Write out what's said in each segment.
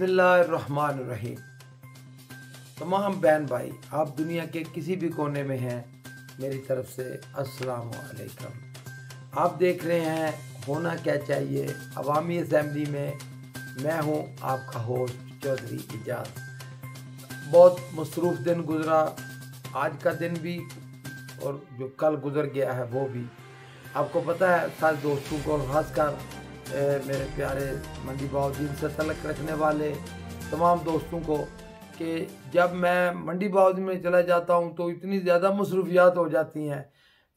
बिस्मिल्लाहिर्रहमानिर्रहीम। तमाम बहन भाई, आप दुनिया के किसी भी कोने में हैं, मेरी तरफ से अस्सलाम वालेकुम। आप देख रहे हैं होना क्या चाहिए अवामी असम्बली में। मैं हूं आपका होस्ट चौधरी इजाज़। बहुत मसरूफ़ दिन गुज़रा, आज का दिन भी और जो कल गुज़र गया है वो भी। आपको पता है सारे दोस्तों को, ख़ासकर मेरे प्यारे मंडी बाउद्दीन से तल्लुक़ रखने वाले तमाम दोस्तों को, कि जब मैं मंडी बाउद्दीन में चला जाता हूं तो इतनी ज़्यादा मसरूफियात हो जाती हैं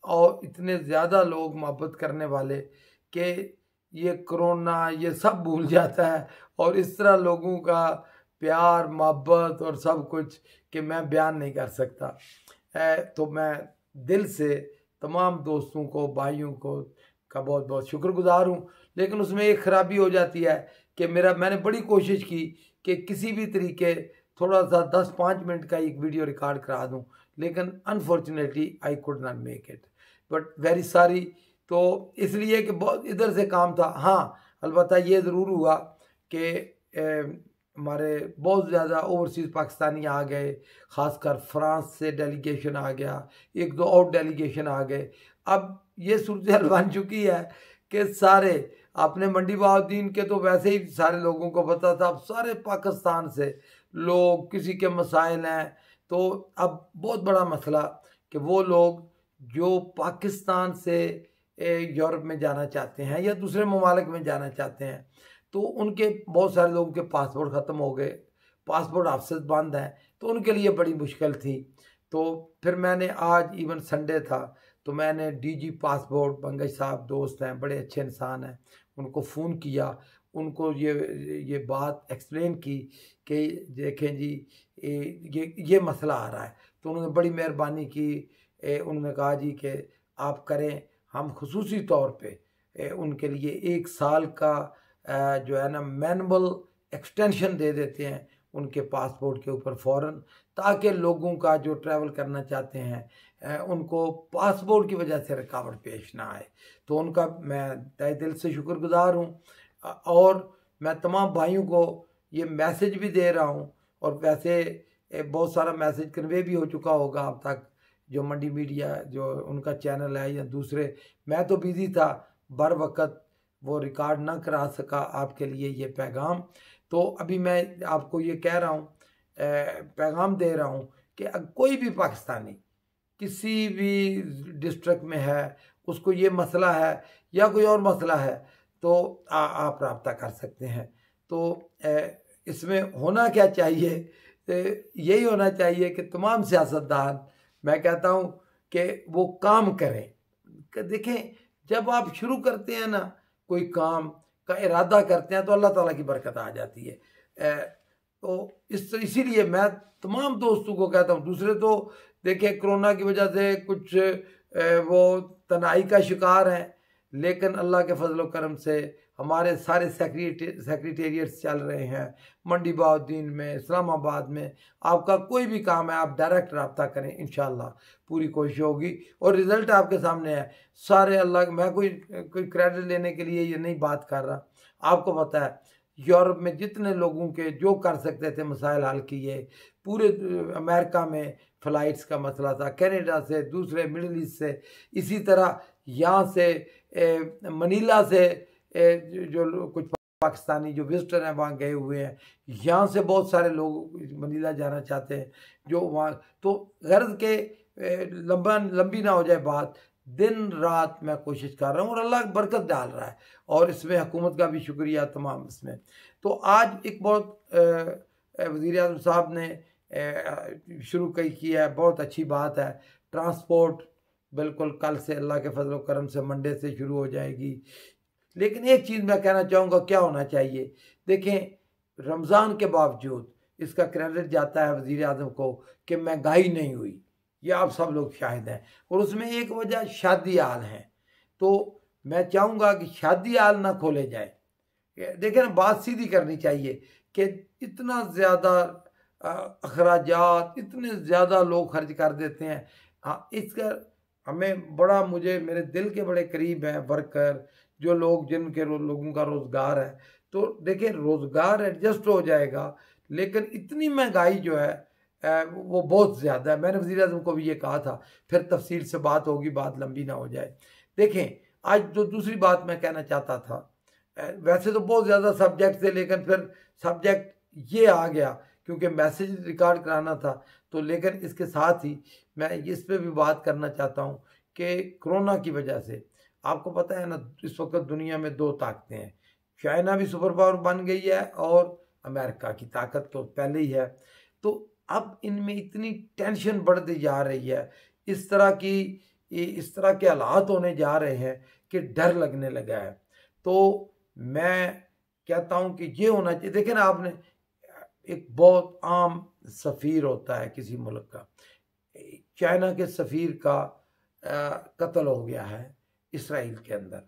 और इतने ज़्यादा लोग मोहब्बत करने वाले कि ये कोरोना ये सब भूल जाता है। और इस तरह लोगों का प्यार मोहब्बत और सब कुछ कि मैं बयान नहीं कर सकता। तो मैं दिल से तमाम दोस्तों को, भाइयों को का बहुत बहुत शुक्रगुजार हूँ। लेकिन उसमें एक ख़राबी हो जाती है कि मैंने बड़ी कोशिश की कि किसी भी तरीके थोड़ा सा 10-5 मिनट का एक वीडियो रिकॉर्ड करा दूं, लेकिन unfortunately I could not make it, but very sorry. तो इसलिए कि बहुत इधर से काम था। हाँ, अलबत्ता ये ज़रूर हुआ कि हमारे बहुत ज़्यादा ओवरसीज़ पाकिस्तानी आ गए, ख़ासकर फ्रांस से डेलीगेशन आ गया, एक दो और डेलीगेशन आ गए। अब ये सूरत बन चुकी है कि सारे अपने मंडी बाउद्दीन के तो वैसे ही सारे लोगों को पता था, अब सारे पाकिस्तान से लोग, किसी के मसाइल हैं। तो अब बहुत बड़ा मसला कि वो लोग जो पाकिस्तान से यूरोप में जाना चाहते हैं या दूसरे ममालिक में जाना चाहते हैं, तो उनके बहुत सारे लोगों के पासपोर्ट ख़त्म हो गए, पासपोर्ट ऑफिस बंद हैं, तो उनके लिए बड़ी मुश्किल थी। तो फिर मैंने आज, इवन संडे था, तो मैंने डीजी पासपोर्ट पंकज साहब दोस्त हैं, बड़े अच्छे इंसान हैं, उनको फ़ोन किया, उनको ये बात एक्सप्लेन की कि देखें जी ये मसला आ रहा है। तो उन्होंने बड़ी मेहरबानी की। उन्होंने कहा जी कि आप करें, हम खुसूसी तौर पे उनके लिए 1 साल का जो है ना मैनुअल एक्सटेंशन दे देते हैं उनके पासपोर्ट के ऊपर फ़ौरन, ताकि लोगों का जो ट्रैवल करना चाहते हैं उनको पासपोर्ट की वजह से रुकावट पेश ना आए। तो उनका मैं तहे दिल से शुक्रगुजार हूँ। और मैं तमाम भाइयों को ये मैसेज भी दे रहा हूँ, और वैसे बहुत सारा मैसेज कन्वे भी हो चुका होगा अब तक, जो मंडी मीडिया जो उनका चैनल है या दूसरे। मैं तो बिज़ी था, बर वक़्त वो रिकॉर्ड ना करा सका आपके लिए ये पैगाम। तो अभी मैं आपको ये कह रहा हूँ, पैगाम दे रहा हूँ कि कोई भी पाकिस्तानी किसी भी डिस्ट्रिक्ट में है, उसको ये मसला है या कोई और मसला है, तो आप रब्ता कर सकते हैं। तो इसमें होना क्या चाहिए, यही होना चाहिए कि तमाम सियासतदान, मैं कहता हूँ कि वो काम करें। देखें, जब आप शुरू करते हैं ना कोई काम का इरादा करते हैं तो अल्लाह ताला की बरकत आ जाती है। तो इसीलिए मैं तमाम दोस्तों को कहता हूँ। दूसरे तो देखिए कोरोना की वजह से कुछ वो तनाई का शिकार हैं, लेकिन अल्लाह के फजल करम से हमारे सारे सेक्रेटेरिएट्स चल रहे हैं मंडी बाउद्दीन में, इस्लामाबाद में। आपका कोई भी काम है, आप डायरेक्ट रब्ता करें, इंशाल्लाह पूरी कोशिश होगी और रिज़ल्ट आपके सामने है सारे। अल्लाह, मैं कोई क्रेडिट लेने के लिए ये नहीं बात कर रहा। आपको पता है यूरोप में जितने लोगों के जो कर सकते थे मसाइल हल किए, पूरे अमेरिका में फ़्लाइट्स का मसला था, कनाडा से, दूसरे मिडिल ईस्ट से, इसी तरह यहाँ से मनीला से जो कुछ पाकिस्तानी जो विजिटर हैं वहाँ गए हुए हैं, यहाँ से बहुत सारे लोग मनीला जाना चाहते हैं जो वहाँ। तो गर्ज के लंबी ना हो जाए बात, दिन रात मैं कोशिश कर रहा हूँ और अल्लाह बरकत डाल रहा है, और इसमें हुकूमत का भी शुक्रिया तमाम इसमें। तो आज एक बहुत वज़ीर आज़म साहब ने शुरू किया है, बहुत अच्छी बात है। ट्रांसपोर्ट बिल्कुल कल से अल्लाह के फजल करम से मंडे से शुरू हो जाएगी। लेकिन एक चीज़ मैं कहना चाहूँगा, क्या होना चाहिए, देखें रमज़ान के बावजूद इसका क्रेडिट जाता है वज़ीर आज़म को कि महंगाई नहीं हुई, ये आप सब लोग शाहिद हैं। और उसमें एक वजह शादी हाल है। तो मैं चाहूँगा कि शादी हाल ना खोले जाए। देखें ना, बात सीधी करनी चाहिए कि इतना ज़्यादा अखराजात, इतने ज़्यादा लोग खर्च कर देते हैं। हाँ, इसका हमें बड़ा, मुझे मेरे दिल के बड़े करीब हैं वर्कर, जो लोग जिनके लोगों का रोज़गार है, तो देखिए रोज़गार एडजस्ट हो जाएगा, लेकिन इतनी महंगाई जो है वो बहुत ज़्यादा है। मैंने वज़ीर आज़म को भी ये कहा था, फिर तफसील से बात होगी, बात लंबी ना हो जाए। देखें, आज जो दूसरी बात मैं कहना चाहता था, वैसे तो बहुत ज़्यादा सब्जेक्ट थे, लेकिन फिर सब्जेक्ट ये आ गया क्योंकि मैसेज रिकॉर्ड कराना था, तो लेकिन इसके साथ ही मैं इस पे भी बात करना चाहता हूँ कि कोरोना की वजह से आपको पता है ना, इस वक्त दुनिया में दो ताकतें हैं। चाइना भी सुपर पावर बन गई है और अमेरिका की ताकत तो पहले ही है। तो अब इनमें इतनी टेंशन बढ़ती जा रही है, इस तरह के हालात होने जा रहे हैं कि डर लगने लगा है। तो मैं कहता हूं कि ये होना चाहिए। देखें ना, आपने एक बहुत आम सफ़ीर होता है किसी मुल्क का, चाइना के सफ़ीर का कत्ल हो गया है इसराइल के अंदर।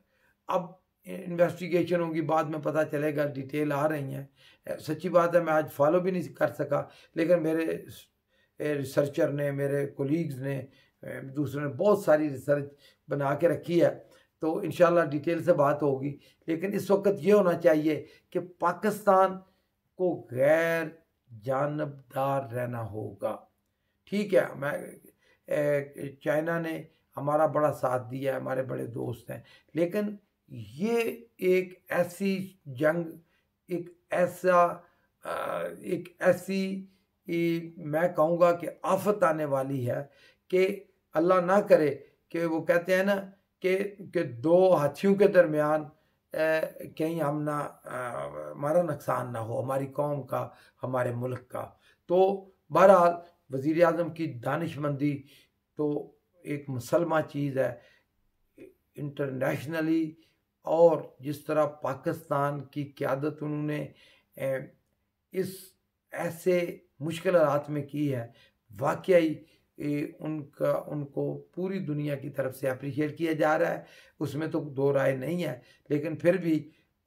अब इन्वेस्टिगेशन होगी, बाद में पता चलेगा, डिटेल आ रही हैं। सच्ची बात है, मैं आज फॉलो भी नहीं कर सका, लेकिन मेरे रिसर्चर ने, मेरे कोलीग्स ने, दूसरों ने बहुत सारी रिसर्च बना के रखी है, तो इंशाल्लाह डिटेल से बात होगी। लेकिन इस वक्त ये होना चाहिए कि पाकिस्तान को गैर जानबदार रहना होगा। ठीक है, चाइना ने हमारा बड़ा साथ दिया है, हमारे बड़े दोस्त हैं, लेकिन ये एक ऐसी जंग, एक ऐसी मैं कहूँगा कि आफत आने वाली है कि अल्लाह ना करे कि वो कहते हैं ना कि दो हाथियों के दरमियान कहीं हमारा नुकसान ना हो, हमारी कौम का, हमारे मुल्क का। तो बहरहाल वज़ीर आज़म की दानिशमंदी तो एक मुसलमान चीज़ है इंटरनेशनली, और जिस तरह पाकिस्तान की क़यादत उन्होंने इस ऐसे मुश्किल हालात में की है, वाकई उनको पूरी दुनिया की तरफ से अप्रिशिएट किया जा रहा है, उसमें तो दो राय नहीं है। लेकिन फिर भी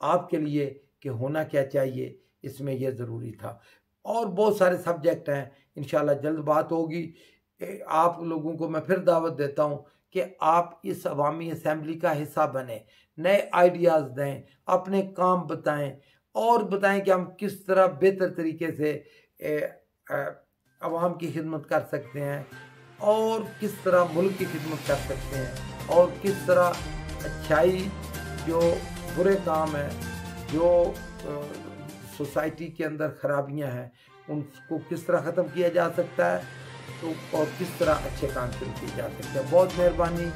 आपके लिए कि होना क्या चाहिए, इसमें यह ज़रूरी था। और बहुत सारे सब्जेक्ट हैं, इंशाल्लाह जल्द बात होगी। आप लोगों को मैं फिर दावत देता हूँ कि आप इस अवामी असम्बली का हिस्सा बने, नए आइडियाज़ दें, अपने काम बताएं और बताएं कि हम किस तरह बेहतर तरीके से अवाम की खिदमत कर सकते हैं, और किस तरह मुल्क की खिदमत कर सकते हैं, और किस तरह अच्छाई, जो बुरे काम हैं, जो सोसाइटी के अंदर खराबियां हैं, उनको किस तरह ख़त्म किया जा सकता है, तो और किस तरह अच्छे काम शुरू किए जा सकते हैं। बहुत मेहरबानी,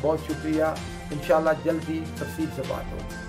बहुत शुक्रिया। इंशाल्लाह जल्द ही तफसील से बात होगी।